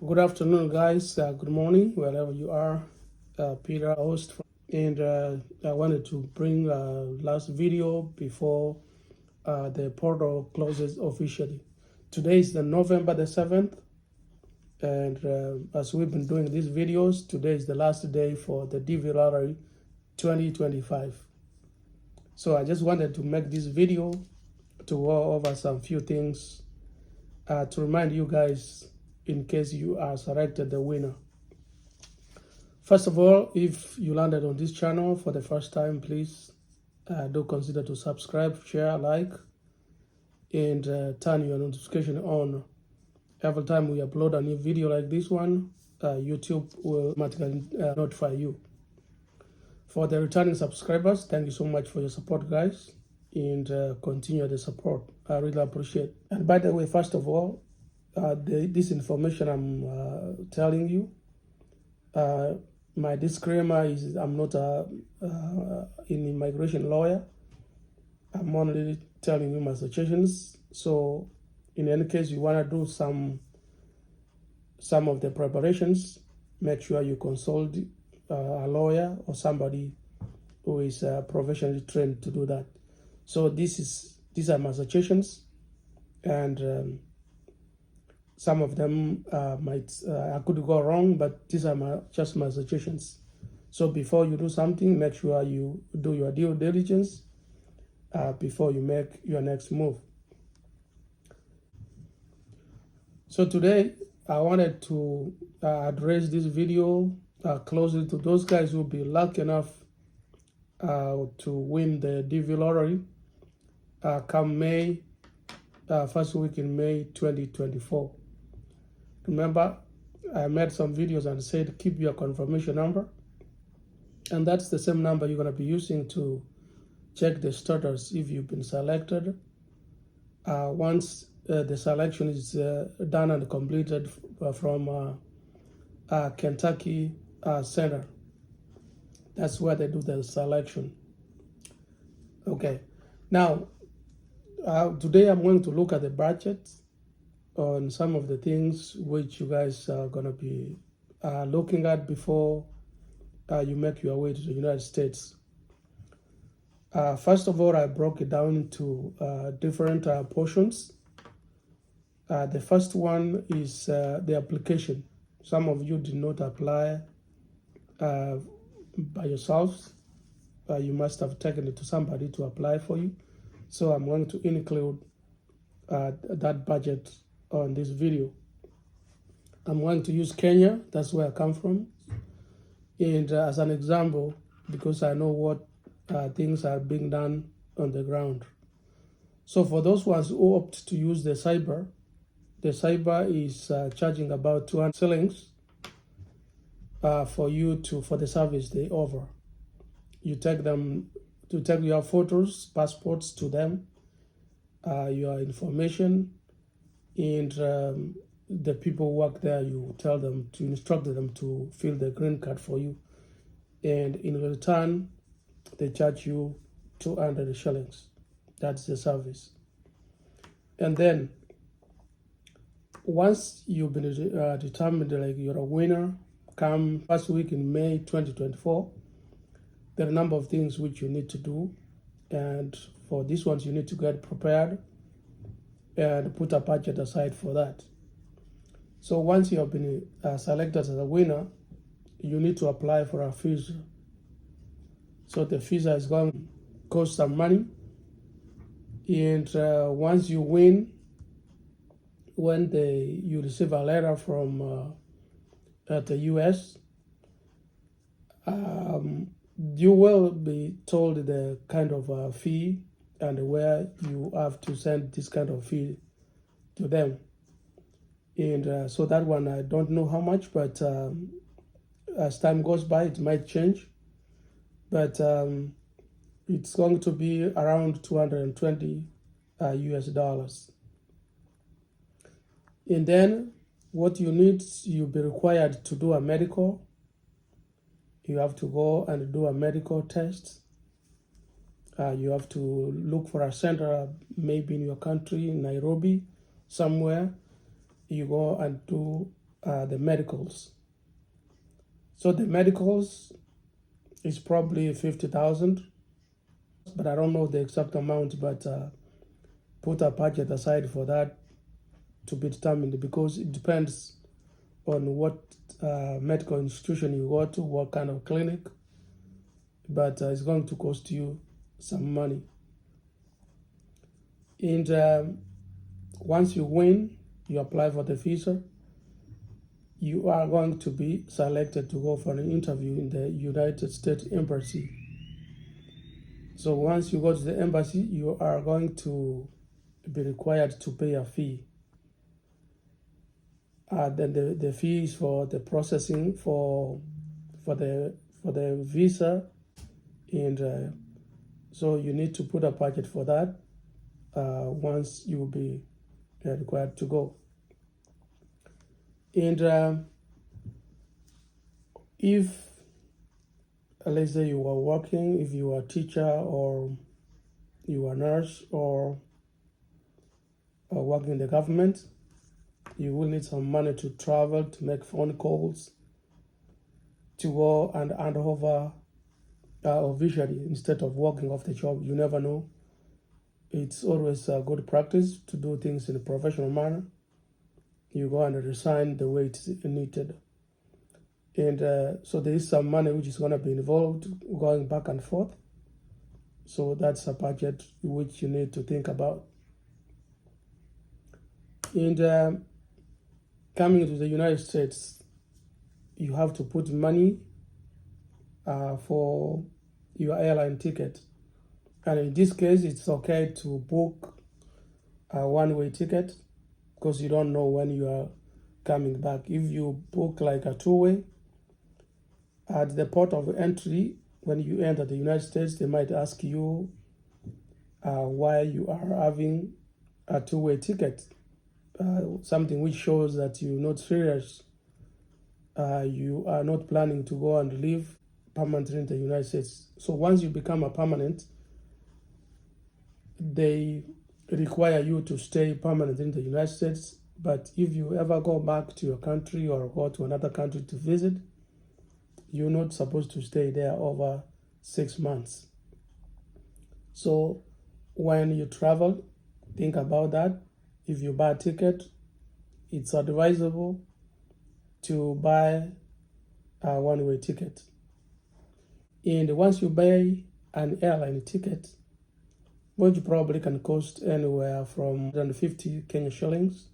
Good afternoon, guys. Good morning, wherever you are. Peter, host, and I wanted to bring last video before the portal closes officially. Today is the November the 7th, and as we've been doing these videos, today is the last day for the DV lottery 2025. So I just wanted to make this video to go over some few things to remind you guys in case you are selected the winner. First of all, if you landed on this channel for the first time, please do consider to subscribe, share, like, and turn your notification on. Every time we upload a new video like this one, YouTube will automatically notify you. For the returning subscribers, thank you so much for your support, guys, and continue the support. I really appreciate it. And by the way, first of all, this information I'm telling you, my disclaimer is I'm not an immigration lawyer. I'm only telling you my suggestions. So in any case you want to do some of the preparations, make sure you consult a lawyer or somebody who is professionally trained to do that. So these are my suggestions, and some of them I could go wrong, but these are just my suggestions. So before you do something, make sure you do your due diligence before you make your next move. So today, I wanted to address this video closely to those guys who will be lucky enough to win the DV lottery come May, first week in May 2024. Remember, I made some videos and said keep your confirmation number, and that's the same number you're going to be using to check the status if you've been selected. Once the selection is done and completed from Kentucky Center, that's where they do the selection. Okay, now today I'm going to look at the budget on some of the things which you guys are going to be looking at before you make your way to the United States. First of all, I broke it down into different portions. The first one is the application. Some of you did not apply by yourselves. You must have taken it to somebody to apply for you. So I'm going to include that budget on this video. I'm going to use Kenya, that's where I come from, and as an example, because I know what things are being done on the ground. So for those ones who opt to use the cyber is charging about 200 shillings for the service they offer. You take your photos, passports to them, your information, and the people who work there, you tell them to instruct them to fill the green card for you, and in return they charge you 200 shillings. That's the service. And then once you've been determined like you're a winner, come first week in May 2024, there are a number of things which you need to do, and for these ones you need to get prepared and put a budget aside for that. So once you have been selected as a winner, you need to apply for a visa. So the visa is going to cost some money, and once you win, when you receive a letter from the US, you will be told the kind of fee and where you have to send this kind of fee to them. And so that one, I don't know how much, but as time goes by, it might change. But it's going to be around 220 US dollars. And then what you need, you'll be required to do a medical. You have to go and do a medical test. You have to look for a center, maybe in your country, in Nairobi, somewhere. You go and do the medicals. So the medicals is probably 50,000, but I don't know the exact amount, but put a budget aside for that to be determined, because it depends on what medical institution you go to, what kind of clinic, but it's going to cost you some money. And once you win, you apply for the visa, you are going to be selected to go for an interview in the United States Embassy. So once you go to the embassy, you are going to be required to pay a fee. Then the fees for the processing for the visa, and so you need to put a budget for that once you will be required to go. And if, let's say, you are working, if you are a teacher or you are a nurse or working in the government, you will need some money to travel, to make phone calls, to go and hand over officially instead of working off the job. You never know. It's always a good practice to do things in a professional manner. You go and resign the way it's needed. And so there is some money which is going to be involved going back and forth. So that's a budget which you need to think about. And coming to the United States, you have to put money for your airline ticket. And in this case, it's okay to book a one-way ticket because you don't know when you are coming back. If you book like a two-way, at the port of entry, when you enter the United States, they might ask you why you are having a two-way ticket, something which shows that you're not serious. You are not planning to go and live permanently in the United States. So once you become a permanent, they require you to stay permanent in the United States. But if you ever go back to your country or go to another country to visit, you're not supposed to stay there over 6 months. So when you travel, think about that. If you buy a ticket, it's advisable to buy a one-way ticket. And once you buy an airline ticket, which probably can cost anywhere from 150 Kenya shillings,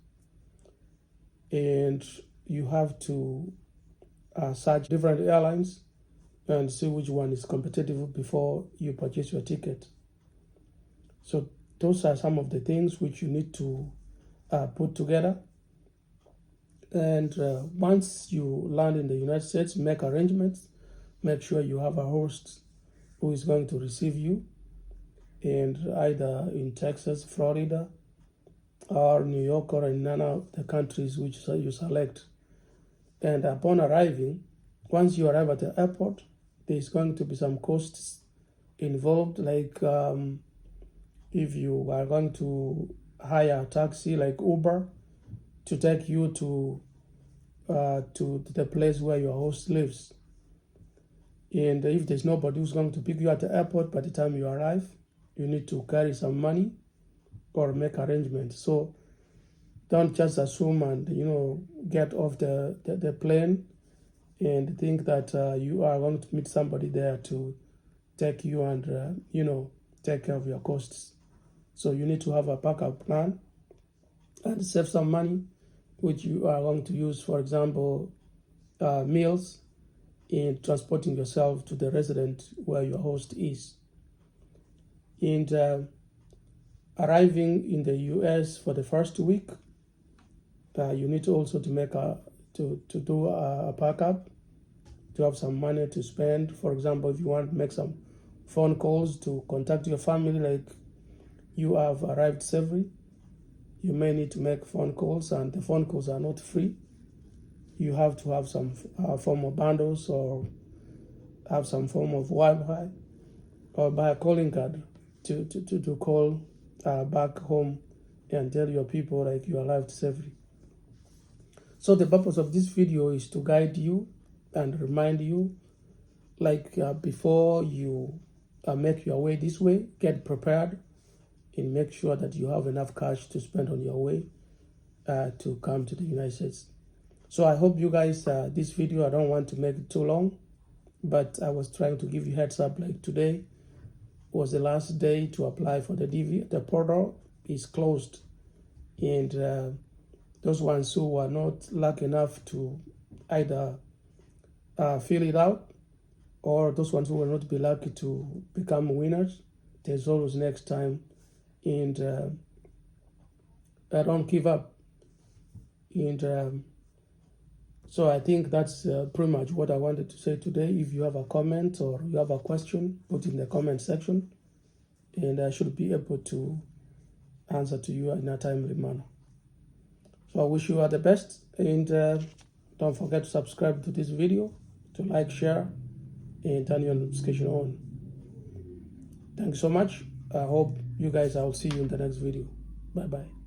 and you have to search different airlines and see which one is competitive before you purchase your ticket. So those are some of the things which you need to put together. And once you land in the United States, make arrangements. Make sure you have a host who is going to receive you, and either in Texas, Florida, or New York, or in none of the countries which you select. And upon arriving, once you arrive at the airport, there's going to be some costs involved, like if you are going to hire a taxi like Uber to take you to the place where your host lives. And if there's nobody who's going to pick you at the airport by the time you arrive, you need to carry some money or make arrangements. So don't just assume and get off the plane and think that you are going to meet somebody there to take you and take care of your costs. So you need to have a backup plan and save some money, which you are going to use, for example, meals in transporting yourself to the residence where your host is. And arriving in the US for the first week, you need also to make to do a backup, to have some money to spend. For example, if you want to make some phone calls to contact your family, like you have arrived safely, you may need to make phone calls, and the phone calls are not free. You have to have some form of bundles or have some form of Wi-Fi or buy a calling card to call back home and tell your people like you arrived safely. So the purpose of this video is to guide you and remind you, like before you make your way this way, get prepared and make sure that you have enough cash to spend on your way to come to the United States. So I hope you guys, this video, I don't want to make it too long, but I was trying to give you heads up, like today was the last day to apply for the DV. The portal is closed, and those ones who were not lucky enough to either fill it out, or those ones who will not be lucky to become winners, there's always next time, and I don't give up. And so I think that's pretty much what I wanted to say today. If you have a comment or you have a question, put it in the comment section, and I should be able to answer to you in a timely manner. So I wish you all the best, and don't forget to subscribe to this video, to like, share, and turn your notification on. Thanks so much. I hope you guys, I'll see you in the next video. Bye-bye.